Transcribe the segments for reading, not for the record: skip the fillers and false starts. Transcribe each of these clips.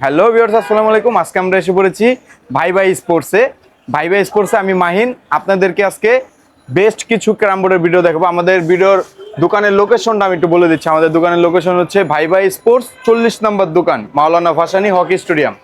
Hello viewers, আসসালামু আলাইকুম। আজকে আমরা এসে পড়েছি ভাই ভাই স্পোর্টসে। ভাই ভাই স্পোর্টসে আমি মাহিন আপনাদেরকে আজকে বেস্ট কিছু ক্যারাম বোর্ডের ভিডিও দেখাবো। আমাদের ভিডিওর দোকানের লোকেশনটা আমি একটু বলে দিচ্ছি। আমাদের দোকানের লোকেশন হচ্ছে ভাই ভাই স্পোর্টস 40 নম্বর দোকান, মাওলানা ভাসানী হকি স্টেডিয়াম।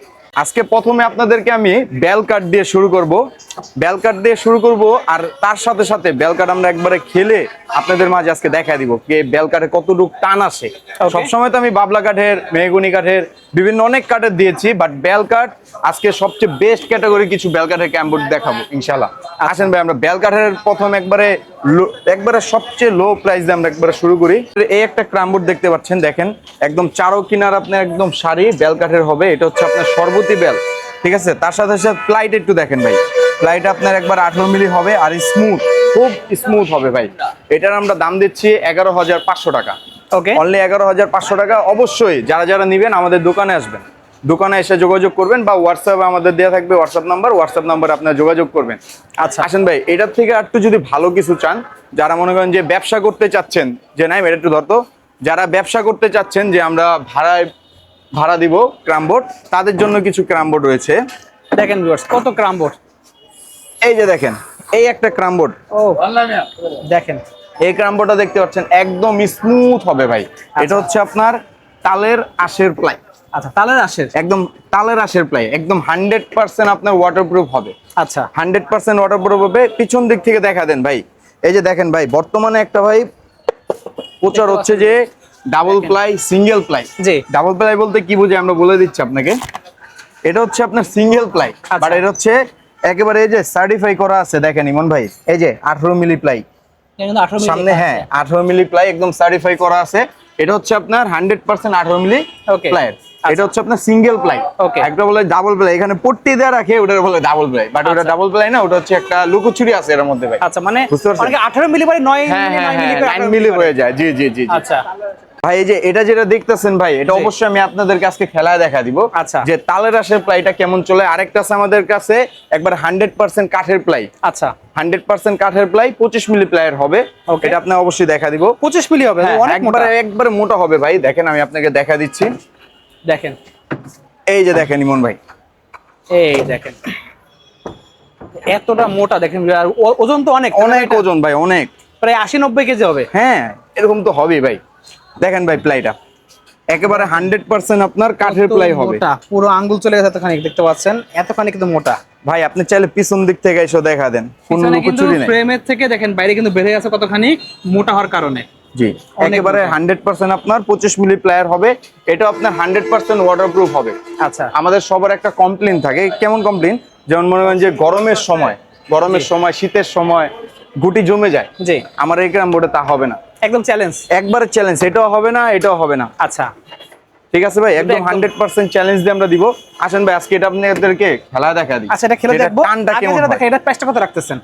আজকে প্রথমে আপনাদেরকে আমি বেল কাট দিয়ে শুরু করব। আর তার সাথে সাথে বেল কাট আমরা একবারে খেলে আপনাদের মাঝে আজকে দেখা দিব যে বেল কাটে কতটুকু টান আসে। সবসময় তো আমি বাবলা কাঠের, মেহগুনি কাঠের, বিভিন্ন অনেক কাঠের দিয়েছি, বাট বেল কাট আজকে সবচেয়ে বেস্ট ক্যাটাগরি কিছু বেল কাঠের ক্যাম্পবোর্ড দেখাবো ইনশাল্লাহ। আসেন ভাই, আমরা বেল কাঠের প্রথম একবারে সবচেয়ে লো প্রাইস দিয়ে আমরা একবারে শুরু করি। এই একটা ক্যাম্পবোর্ড দেখতে পাচ্ছেন, দেখেন একদম চারো কিনার আপনার একদম সারি বেল কাঠের হবে। এটা হচ্ছে আপনার সর্বতি বেল, ঠিক আছে। তার সাথে সাথে প্লাইট একটু দেখেন ভাই, প্লাইট আপনার একবার 18 মিলি হবে আর স্মুথ, খুব স্মুথ হবে ভাই। এটার আমরা দাম দিচ্ছি 11,500 টাকা। ওকে, অনলি 11,500 টাকা। অবশ্যই যারা যারা নিবেন আমাদের দোকানে আসবেন, দোকানে এসে যোগাযোগ করবেন, বা হোয়াটসঅ্যাপে আমাদের দেওয়া থাকবে হোয়াটসঅ্যাপ নাম্বার আপনারা যোগাযোগ করবেন। আচ্ছা আসেন ভাই, এটার থেকে একটু যদি ভালো কিছু চান, যারা মনে করেন যে ব্যবসা করতে চাচ্ছেন, যে নাই এটা একটু ধরতো, যারা ব্যবসা করতে চাচ্ছেন যে আমরা ভাড়া দিব ক্যারামবোর্ড, তাদের জন্য কিছু ক্যারামবোর্ড রয়েছে। দেখেন ভিউয়ার্স, কত ক্যারামবোর্ড। এই যে দেখেন, এই একটা ক্যারামবোর্ড, ও দেখেন, এই ক্যারামবোর্ডটা দেখতে পাচ্ছেন একদম স্মুথ হবে ভাই। এটা হচ্ছে আপনার তালের আঁশের প্লাই। আচ্ছা, তালের আঁশের, একদম তালের আঁশের প্লাই, একদম 100% আপনার ওয়াটারপ্রুফ হবে। আচ্ছা 100% ওয়াটারপ্রুফ হবে। পিছন দিক থেকে দেখা দেন ভাই, এই যে দেখেন ভাই, বর্তমানে একটা ভাই প্রচার হচ্ছে যে ডাবল প্লাই, সিঙ্গেল প্লাই। জি, ডাবল প্লাই বলতে কি বুঝি আমরা বলে দিচ্ছি আপনাকে। এটা হচ্ছে আপনার সিঙ্গেল প্লাই, বাট এটা হচ্ছে একেবারে এই যে সার্টিফাই করা আছে। দেখেন ইমন ভাই, এই যে 18 মিলি প্লাই সামনে, হ্যাঁ 18 মিলি প্লাই একদম সার্টিফাই করা আছে। এটা হচ্ছে আপনার 100% 18 মিলি প্লাই। এটা হচ্ছে আপনার সিঙ্গেল প্লাই। একটা বলে ডাবল প্লাই, এখানে পট্টি দেয়া রাখে, ওটার বলে ডাবল প্লাই, বাট ওটা ডাবল প্লাই না, ওটা হচ্ছে একটা লুকোচুরি আছে এর মধ্যে ভাই। আচ্ছা, মানে অনেকে 18 মিলি পরে 9 মিলি হয়ে যায়। জি জি জি। আচ্ছা ভাই, এই যে এটা যেটা দেখতেছেন ভাই, এটা অবশ্যই আমি আপনাদেরকে আজকে খেলায় দেখা দিব। আচ্ছা, যে তালের আঁশের প্লাইটা কেমন চলে। আরেকটা আছে আমাদের কাছে একবার 100% কাঠের প্লাই। আচ্ছা 100% কাঠের প্লাই, 25 মিলি প্লাইয়ের হবে। এটা আপনি অবশ্যই দেখা দিব। 25 মিলি হবে, অনেক মোটা, একবারে মোটা হবে ভাই। দেখেন আমি আপনাকে দেখা দিচ্ছি, দেখেন এই যে দেখেন ইমন ভাই, এই দেখেন এতটা মোটা, দেখেন। আর ওজন তো অনেক অনেক ওজন ভাই, অনেক, প্রায় 80-90 কেজি হবে। হ্যাঁ এরকম তো হবেই ভাই। দেখেন ভাই, প্লাইটা একেবারে 100% আপনার কাঠের প্লাই হবে। পুরো আঙ্গুল চলে গেছে এতখানি, দেখতে পাচ্ছেন এতখানি কিন্তু মোটা ভাই। আপনি চাইলে পিছন দিক থেকে এসে দেখা দেন, কোনো লুকোচুরি নেই। ফ্রেমের থেকে দেখেন বাইরে কিন্তু বেড়ে গেছে কতখানি, মোটা হওয়ার কারণে। জি, একেবারে 100% আপনার 25 মিলি প্লায়ার হবে। এটা আপনার 100% ওয়াটারপ্রুফ হবে। আচ্ছা, আমাদের সবার একটা কমপ্লেইন থাকে, কেমন কমপ্লেইন, যেমন মনে করেন যে গরমের সময় শীতের সময় গুটি জমে যায়। জি, আমার এই ক্যারামবোর্ডে তা হবে না, একদম চ্যালেঞ্জ, একবারে চ্যালেঞ্জ। এটাও হবে না, এটাও হবে না। আচ্ছা ঠিক আছে ভাই, একদম 100% চ্যালেঞ্জ দিয়ে আমরা দিব। আসেন ভাই, আজকে এটা আপনাদেরকে খেলা দেখা দিই। আচ্ছা, এটা খেলে দেখবো। টানটা কেমন হয় এটা প্রাইসটা কত রাখতেছেন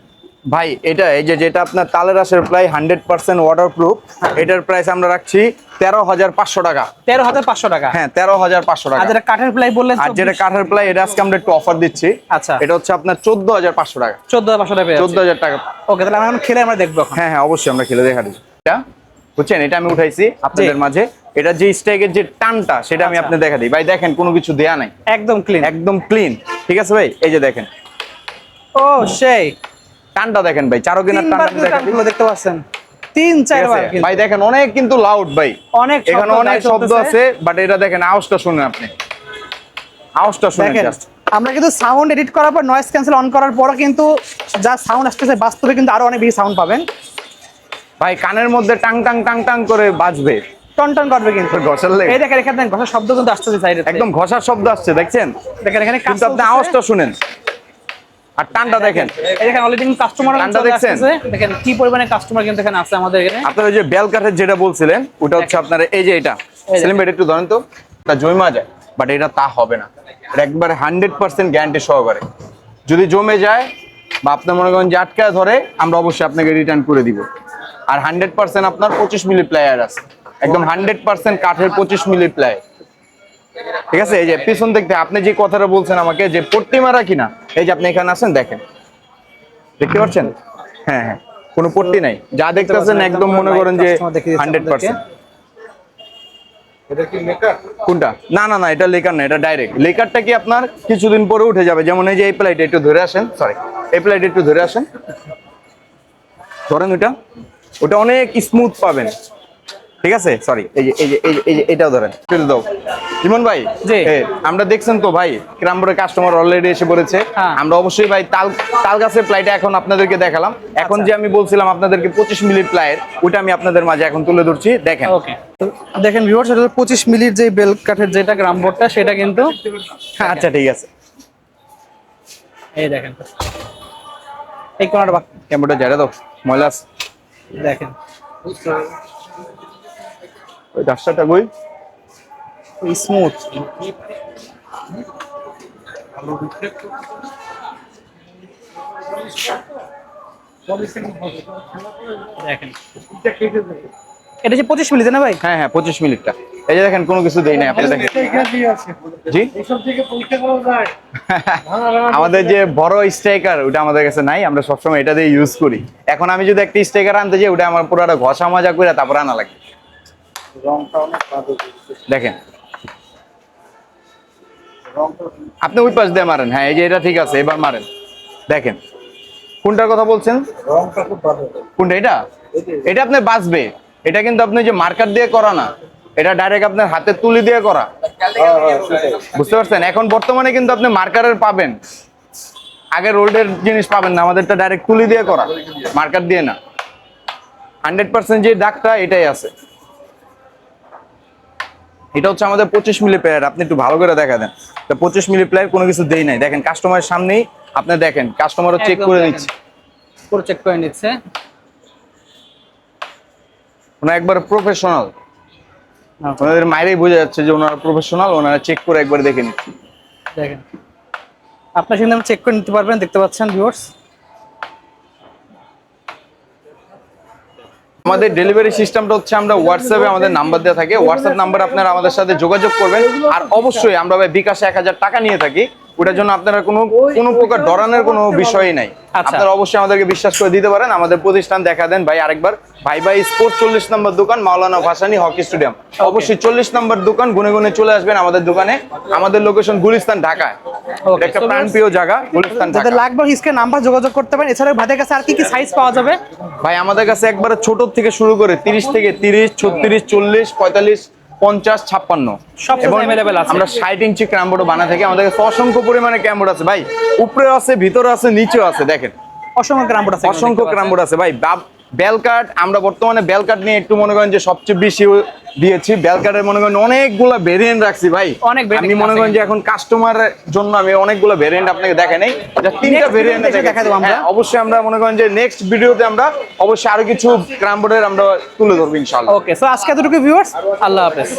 ভাই? এটা এই যেটা আপনার তালের আঁশের প্লাই 100% ওয়াটারপ্রুফ, এটার প্রাইস আমরা রাখছি 13,500 টাকা। 13,500 টাকা? হ্যাঁ 13,500 টাকা। আর যেটা কাঠের প্লাই বললেন, আর যেটা কাঠের প্লাই, এটা আজকে আমরা একটু অফার দিচ্ছি। আচ্ছা, এটা হচ্ছে আপনার 14,500 টাকা। 14,500 টাকা, 14,000 টাকা। ওকে, তাহলে আমরা খেলে আমরা দেখবো। হ্যাঁ হ্যাঁ, অবশ্যই আমরা খেলে দেখা দিই। এটা বুঝছেন, এটা আমি উঠাইছি আপনাদের মাঝে। এটা যে স্ট্রাইকের যে টানটা, সেটা আমি আপনাদের দেখা দিই ভাই। দেখেন কোনো কিছু দেয়া নাই, একদম ক্লিন, একদম ক্লিন। ঠিক আছে ভাই, এই যে দেখেন, ও সেই টানটা দেখেন ভাই, চারো কিনার টানটা দেখতে পাচ্ছেন, 3-4 বার ভাই। দেখেন অনেক কিন্তু লাউড ভাই, অনেক এখানে অনেক শব্দ আছে, বাট এটা দেখেন আওয়াজটা শুনেন আপনি, আওয়াজটা শুনেন জাস্ট। আমরা কিন্তু সাউন্ড এডিট করার পর, নয়েজ ক্যান্সেল অন করার পর কিন্তু যা সাউন্ড আসতেছে, বাস্তবে কিন্তু আরো অনেক বেশি সাউন্ড পাবেন ভাই। কানের মধ্যে টাং টাং টাং টাং করে বাজবে, টন করে কিন্তু ঘষার লেগে। এই দেখেন, এখানে ঘষার শব্দ কিন্তু আসতেছে সাইডে, একদম ঘষার শব্দ আসছে, দেখছেন? দেখেন এখানে কিন্তু আপনি আওয়াজটা শুনেন, আর টানটা দেখেন। এই দেখেন অলরেডি কিন্তু কাস্টমার আসছে, দেখেন কি পরিমাণে কাস্টমার কিন্তু এখানে আছে আমাদের এখানে। আপনারা যে বেল কাঠের যেটা বলছিলেন, ওটা হচ্ছে আপনার এই যে এটা সেলিম ভাই, একটু ধরেন তো, এটা জমা যায়, বাট এটা তা হবে না। এটা একবারে 100% গ্যারান্টি সহকারে। যদি জমে যায় বা আপনি মনে করেন যে আটকা ধরে, আমরা অবশ্যই আপনাকে রিটার্ন করে দিব। আর 100% আপনার 25 মিলি প্লায়ার আছে, একদম 100% কাঠের 25 মিলি প্লাই। ঠিক আছে, এই যে পিছন দেখতে আপনি যে কথাটা বলছেন আমাকে যে পট্টি মারা কিনা, এই যে আপনি এখানে আছেন, দেখেন, দেখতে পাচ্ছেন? হ্যাঁ হ্যাঁ, কোনো পট্টি নাই, যা দেখতেছেন একদম মনে করেন যে 100%। কোনটা? না না না, এটা লেকার না, এটা ডাইরেক্ট। লেকারটা কি আপনার কিছুদিন পরে উঠে যাবে, যেমন এই যে এই প্লাইটা একটু ধরে আসেন, সরি এই প্লাইটা একটু ধরে আসেন, ধরেন ওটা, ওটা অনেক স্মুথ পাবেন, ঠিক আছে? সরি, এই যে এটাও ধরেন, একটু দাও ইমন ভাই। জি। আমরা দেখছেন তো ভাই, ক্রামবোর্ডে কাস্টমার অলরেডি এসে পড়েছে। হ্যাঁ। আমরা অবশ্যই ভাই তাল গাছের প্লাইটা এখন আপনাদেরকে দেখালাম। এখন যে আমি বলছিলাম আপনাদেরকে 25 মিলি প্লাইয়ের, ওটা আমি আপনাদের মাঝে এখন তুলে ধরছি, দেখেন। ওকে, দেখেন ভিউয়ার্স, এটা 25 মিলির যে বেল কাঠের যেটা গ্রাম বোর্ডটা, সেটা কিন্তু আচ্ছা ঠিক আছে, এই দেখেন এই কোণাটা ক্যামেরাটা ঝেড়ে দাও, ময়লা আছে। দেখেন ওই ডাস্টারটা কই? স্মুথ। দেখেন এটা যে 25 মিলি না ভাই? হ্যাঁ হ্যাঁ 25 মিনিটটা, এই যে দেখেন কোনো কিছু দেই নাই, আপনি দেখেন। জি, আমাদের যে বড় স্ট্রাইকার ওটা আমাদের কাছে নাই, আমরা সবসময় এটা দিয়ে ইউজ করি। এখন আমি যদি একটা স্ট্রাইকার আনতে যাই, ওটা আমার পুরোটা ঘষা মাজা করে তারপর আনা লাগে। দেখেন আপনি ওই পাশ দিয়ে মারেন, হ্যাঁ এই যে এটা ঠিক আছে, এবার মারেন, দেখেন কোনটার কথা বলছেন? কোনটা? এটা এটা আপনি বাঁচবে, এটা কিন্তু আপনি যে মার্কার দিয়ে করা না, এটা ডাইরেক্ট আপনার হাতে তুলি দিয়ে করা, বুঝতে পারছেন? এখন বর্তমানে কিন্তু আপনি মার্কারের পাবেন, আগে রোল্ডের জিনিস পাবেন না, আমাদেরটা ডাইরেক্ট তুলি দিয়ে করা, মার্কার দিয়ে না। 100% যে দাগটা এটাই আছে। এটা হচ্ছে আমাদের 25 মিলি প্লেয়ার, আপনি একটু ভালো করে দেখা দেন। 25 মিলি প্লেয়ার কোনো কিছু দেই নাই, দেখেন কাস্টমারের সামনেই আপনি দেখেন, কাস্টমারও চেক করে নিচ্ছে, পুরো চেক করে নিচ্ছে। ওনারা একবার প্রফেশনাল, ওনাদের মাইরেই বোঝা যাচ্ছে যে ওনারা প্রফেশনাল, ওনারা চেক করে একবার দেখে নিচ্ছে। দেখেন আপনার সাথে চেক করে নিতে পারবেন, দেখতে পাচ্ছেন ভিউয়ার্স। আমাদের ডেলিভারি সিস্টেমটা হচ্ছে, আমরা হোয়াটসঅ্যাপে আমাদের নাম্বার দেওয়া থাকে, হোয়াটসঅ্যাপ নাম্বারে আপনারা আমাদের সাথে যোগাযোগ করবেন। আর অবশ্যই আমরা ভাই বিকাশে 1000 টাকা নিয়ে থাকি, ওটার জন্য আপনারা কোনো প্রকার ডরানোর কোনো বিষয়ই নাই। আপনারা অবশ্যই আমাদেরকে বিশ্বাস করে দিতে পারেন। আমাদের প্রতিষ্ঠান দেখা দেন ভাই আরেকবার, ভাই স্পোর্টস 40 নম্বর দোকান, মাওলানা ভাসানী হকি স্টেডিয়াম। অবশ্যই 40 নম্বর দোকান, গুনে গুনে চলে আসবেন আমাদের দোকানে। আমাদের লোকেশন গুলিস্তান, ঢাকায়, একটা প্রাণপ্রিয় জায়গা গুলিস্তান, ঢাকা। যাদের লাগবে স্ক্রিনে নাম্বার যোগাযোগ করতে পারেন। এছাড়াও ভাইদের কাছে আর কি কি সাইজ পাওয়া যাবে? ভাই আমাদের কাছে একবারে ছোট থেকে শুরু করে 30 থেকে 30, 36, 40, 45, 50, 56 সব এবং अवेलेबल আছে। আমরা 60 ইঞ্চি ক্যামবোর্ড বানাই থাকি। আমাদের কাছে অসংখ্য পরিমাণে ক্যামবোর্ড আছে ভাই, উপরে আছে, ভিতরে আছে, নিচেও আছে, দেখেন অসংখ্য গ্রাম বোর্ড আছে, অসংখ্য ক্যামবোর্ড আছে ভাই। বেলকাট, আমরা বর্তমানে বেলকাট নিয়ে একটু মনে করেন যে সবচেয়ে বেশি দিয়েছি। বেলকাটের মনে করেন অনেকগুলা ভেরিয়েন্ট রাখছি ভাই, অনেক variant আমি মনে করেন যে এখন কাস্টমারের জন্য আমি অনেকগুলো ভেরিয়েন্ট আপনাকে দেখাই নাই, যা 3টা ভেরিয়েন্ট দেখা দেবো আমরা। অবশ্যই আমরা মনে করেন যে নেক্সট ভিডিওতে আমরা অবশ্যই আরো কিছু ক্যামবোর্ডের আমরা তুলে ধরবো ইনশাআল্লাহ। ওকে, সো আজকে এতটুকু ভিউয়ার্স, আল্লাহ হাফেজ।